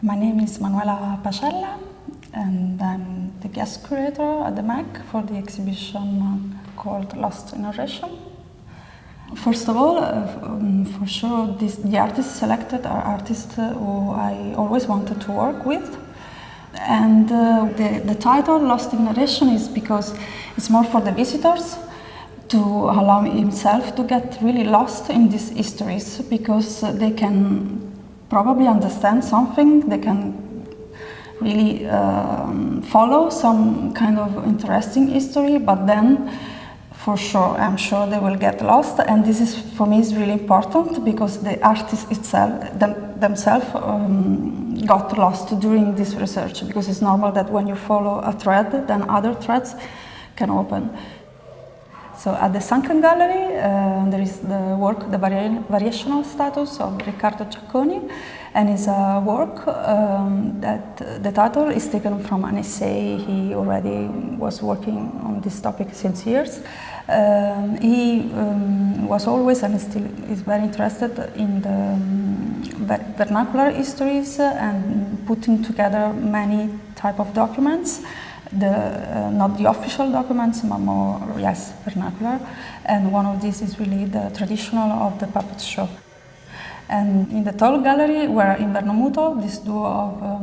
My name is Manuela Pacella, and I'm the guest curator at the MAC for the exhibition called Lost in Narration. First of all, for sure, the artists selected are artists who I always wanted to work with. And the title, Lost in Narration, is because it's more for the visitors to allow himself to get really lost in these histories, because they can probably understand something, they can really follow some kind of interesting history, but then for sure, I'm sure they will get lost, and this is, for me, is really important because the artists themselves got lost during this research, because it's normal that when you follow a thread, then other threads can open. So at the Sunken Gallery, there is the work, The Variational Status of Riccardo Giacconi, and it's a work that the title is taken from an essay. He already was working on this topic since years. He was always and still is very interested in the vernacular histories and putting together many type of documents. Not the official documents, but more, yes, vernacular. And one of these is really the traditional of the puppet show. And in the Tall Gallery, where Invernomuto, this duo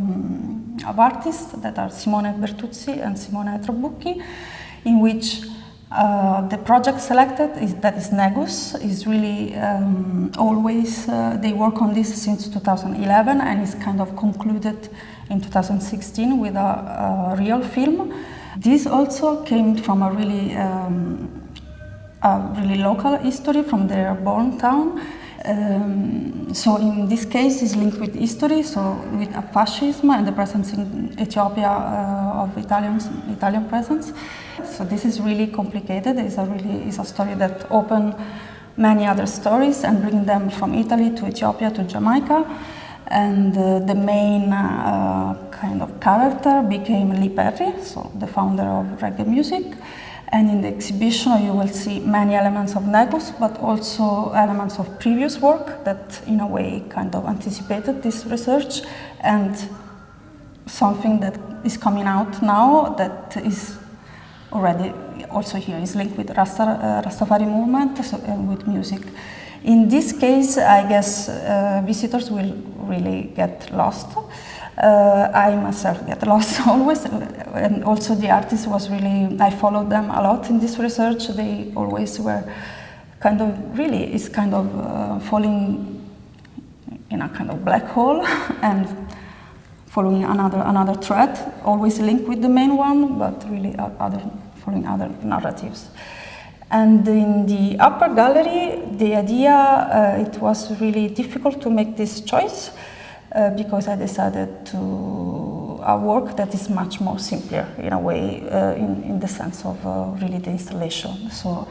of artists that are Simone Bertuzzi and Simone Trabbucchi, in which the project selected that is Negus, is really always, they work on this since 2011 and is kind of concluded in 2016 with a real film. This also came from a really local history from their born town. So in this case, it's linked with history, so with fascism and the presence in Ethiopia of Italian presence. So this is really complicated. It's a story that opened many other stories and bring them from Italy to Ethiopia to Jamaica. And the main kind of character became Lee Perry, so the founder of reggae music. And in the exhibition you will see many elements of Negus, but also elements of previous work that in a way kind of anticipated this research, and something that is coming out now that is already also here is linked with Rastafari movement and with music. In this case, I guess visitors will really get lost. I myself get lost always, and also the artist was really, I followed them a lot in this research. They always were kind of really, it's kind of falling in a kind of black hole and following another thread, always linked with the main one, but really following other narratives. And in the upper gallery, the idea, it was really difficult to make this choice because I decided to a work that is much more simpler in a way, in the sense of really the installation. So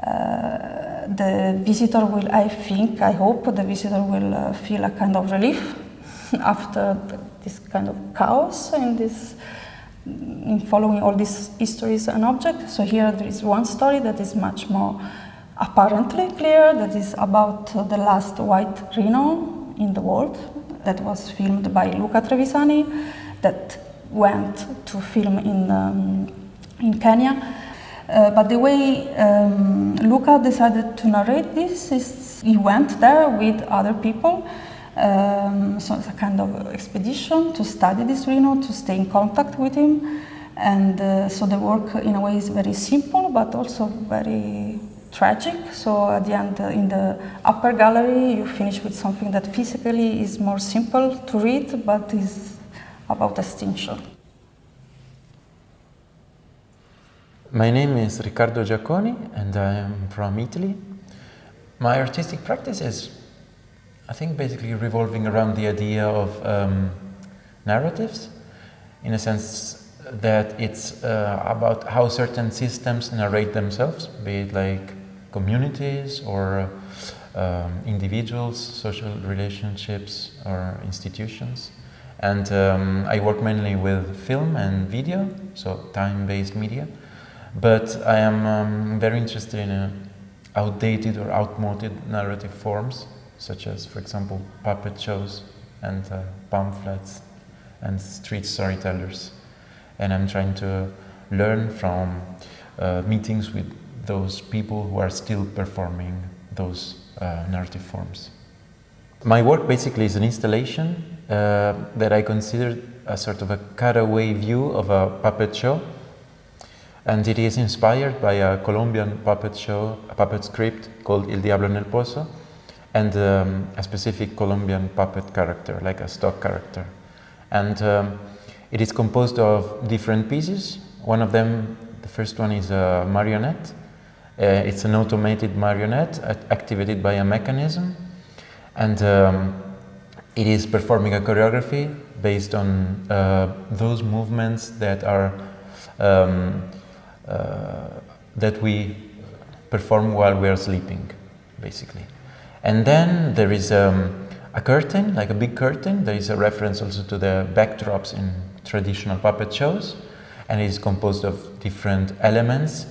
the visitor will, I hope the visitor will feel a kind of relief after this kind of chaos in following all these histories and objects. So here there is one story that is much more apparently clear, that is about the last white rhino in the world, that was filmed by Luca Trevisani, that went to film in Kenya. But the way Luca decided to narrate this is he went there with other people. So it's a kind of expedition to study this rhino, to stay in contact with him. And so the work in a way is very simple, but also very tragic. So at the end, in the upper gallery, you finish with something that physically is more simple to read, but is about extinction. My name is Riccardo Giacconi, and I am from Italy. My artistic practice is, I think, basically revolving around the idea of narratives, in a sense that it's about how certain systems narrate themselves, be it like communities or individuals, social relationships or institutions. And I work mainly with film and video, so time-based media. But I am very interested in outdated or outmoded narrative forms, such as, for example, puppet shows and pamphlets and street storytellers. And I'm trying to learn from meetings with those people who are still performing those narrative forms. My work basically is an installation that I consider a sort of a cutaway view of a puppet show. And it is inspired by a Colombian puppet show, a puppet script called El Diablo en el Pozo, and a specific Colombian puppet character, like a stock character. And it is composed of different pieces. One of them, the first one, is a marionette. It's an automated marionette activated by a mechanism. And it is performing a choreography based on those movements that are that we perform while we are sleeping, basically. And then there is a curtain, like a big curtain. There is a reference also to the backdrops in traditional puppet shows, and it is composed of different elements,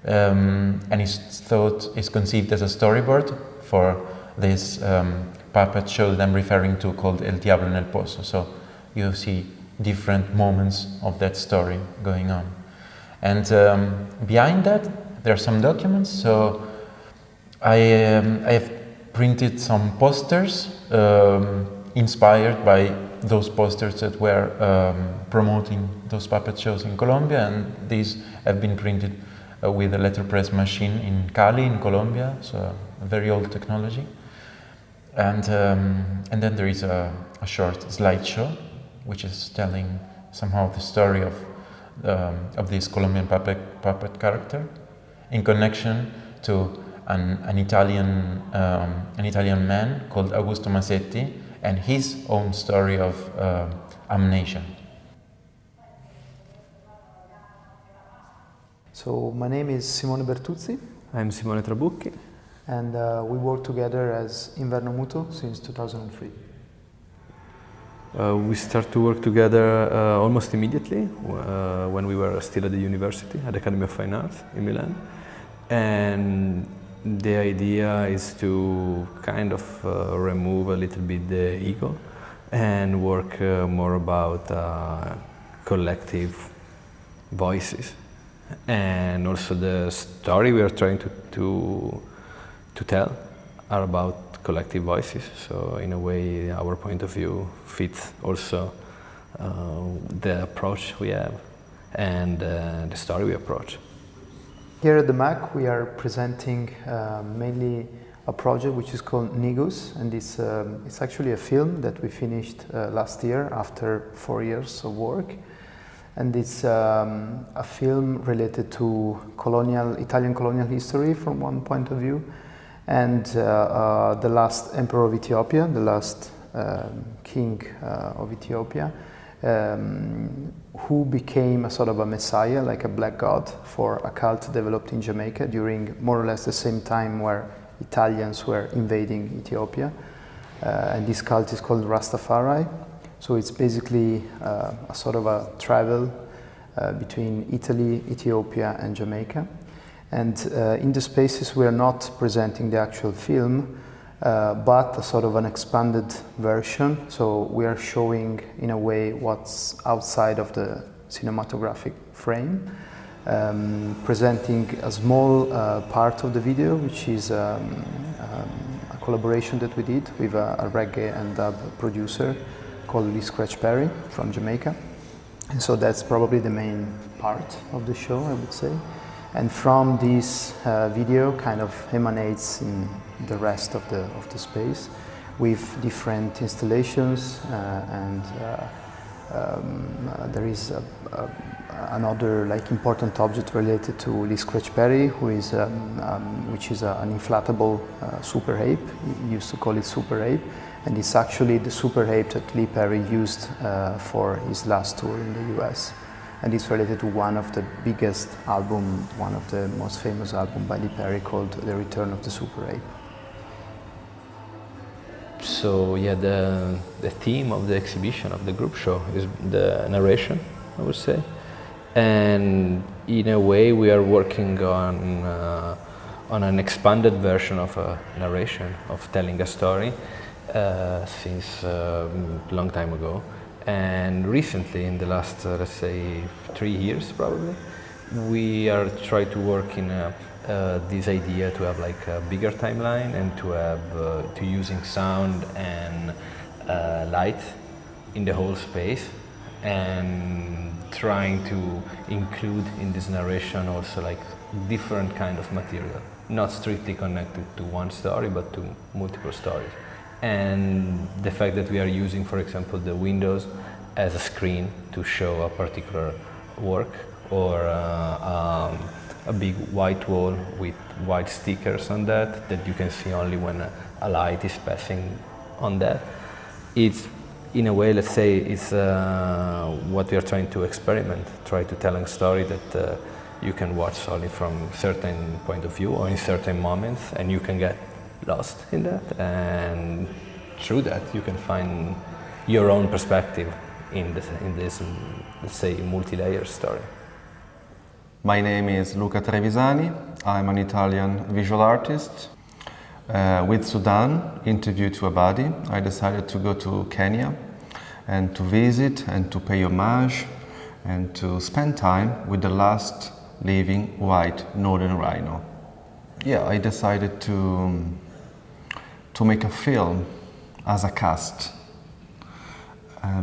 and is conceived as a storyboard for this puppet show that I'm referring to, called El Diablo en el Pozo. So you see different moments of that story going on. And behind that, there are some documents. So I have printed some posters inspired by those posters that were promoting those puppet shows in Colombia, and these have been printed with a letterpress machine in Cali, in Colombia, so a very old technology. And then there is a short slideshow, which is telling somehow the story of this Colombian puppet character, in connection to an Italian man called Augusto Masetti and his own story of amnesia. So my name is Simone Bertuzzi. I'm Simone Trabucchi. And we work together as Invernomuto since 2003. We start to work together almost immediately when we were still at the university, at the Academy of Fine Arts in Milan. And the idea is to kind of remove a little bit the ego and work more about collective voices. And also the story we are trying to tell are about collective voices. So in a way, our point of view fits also the approach we have and the story we approach. Here at the MAC, we are presenting mainly a project which is called Nigus, and it's actually a film that we finished last year after 4 years of work. And it's a film related to Italian colonial history from one point of view, and the last emperor of Ethiopia, the last king of Ethiopia, who became a sort of a messiah, like a black god, for a cult developed in Jamaica during more or less the same time where Italians were invading Ethiopia. And this cult is called Rastafari. So it's basically a sort of a travel between Italy, Ethiopia and Jamaica. And in the spaces we are not presenting the actual film, but a sort of an expanded version. So we are showing in a way what's outside of the cinematographic frame, presenting a small part of the video, which is a collaboration that we did with a reggae and dub producer called Lee Scratch Perry from Jamaica. And so that's probably the main part of the show, I would say. And from this video kind of emanates in the rest of the space with different installations, and there is another like important object related to Lee Scratch Perry, which is an inflatable super ape. He used to call it super ape. And it's actually the super ape that Lee Perry used for his last tour in the US. And it's related to one of the biggest albums, one of the most famous albums by Lee Perry called The Return of the Super Ape. So yeah, the theme of the exhibition, of the group show, is the narration, I would say. And in a way we are working on an expanded version of a narration, of telling a story. since a long time ago. And recently, in the last, let's say, 3 years probably, we are trying to work in this idea to have like a bigger timeline and to have to using sound and light in the whole space, and trying to include in this narration also like different kind of material, not strictly connected to one story but to multiple stories. And the fact that we are using, for example, the windows as a screen to show a particular work, or a big white wall with white stickers on that you can see only when a light is passing on that. It's, in a way, let's say, it's what we are trying to experiment, try to tell a story that you can watch only from certain point of view or in certain moments, and you can get lost in that, and through that you can find your own perspective in this let's say, multi-layer story. My name is Luca Trevisani. I'm an Italian visual artist. With Sudan, Interview to a Body, I decided to go to Kenya and to visit and to pay homage and to spend time with the last living white northern rhino. Yeah, I decided to make a film as a cast.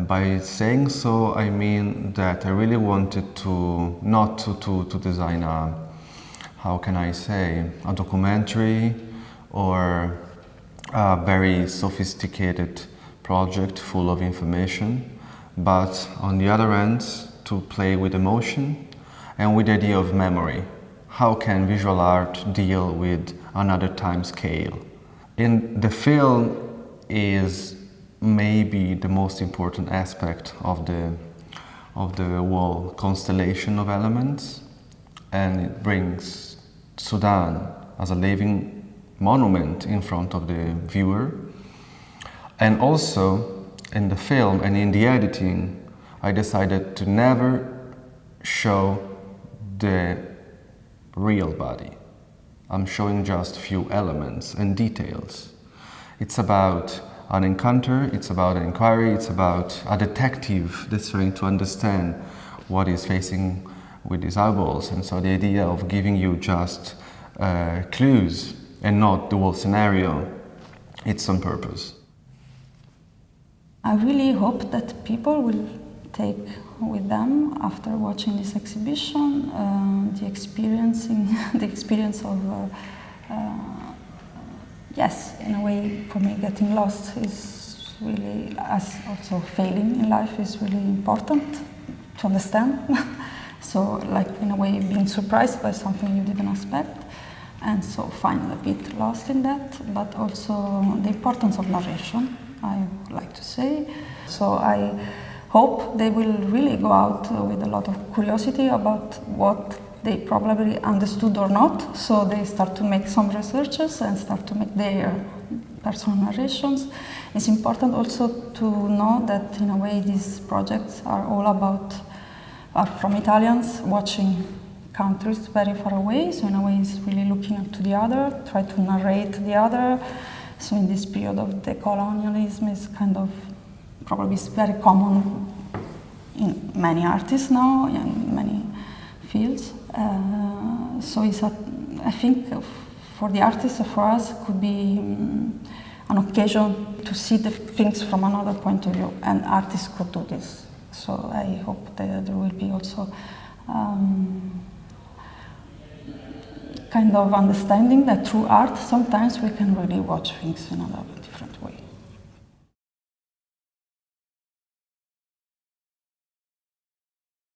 By saying so, I mean that I really wanted to not to design a, how can I say, a documentary or a very sophisticated project full of information, but on the other end, to play with emotion and with the idea of memory. How can visual art deal with another time scale? In the film is maybe the most important aspect of the whole constellation of elements, and it brings Sudan as a living monument in front of the viewer. And also in the film and in the editing, I decided to never show the real body. I'm showing just few elements and details. It's about an encounter, it's about an inquiry, it's about a detective that's trying to understand what he's facing with his eyeballs. And so the idea of giving you just clues and not the whole scenario, it's on purpose. I really hope that people will take with them, after watching this exhibition, the experience of yes, in a way, for me, getting lost is really, as also failing in life, is really important to understand. So, like, in a way, being surprised by something you didn't expect, and so find a bit lost in that, but also the importance of narration, I would like to say. So I hope they will really go out with a lot of curiosity about what they probably understood or not, so they start to make some researches and start to make their personal narrations. It's important also to know that, in a way, these projects are all about, are from Italians watching countries very far away, so in a way it's really looking to the other, try to narrate the other. So in this period of decolonialism is kind of, probably is very common in many artists now, in many fields. So it's I think for the artists, for us, could be an occasion to see the things from another point of view, and artists could do this. So I hope that there will be also kind of understanding that through art, sometimes we can really watch things in a different way.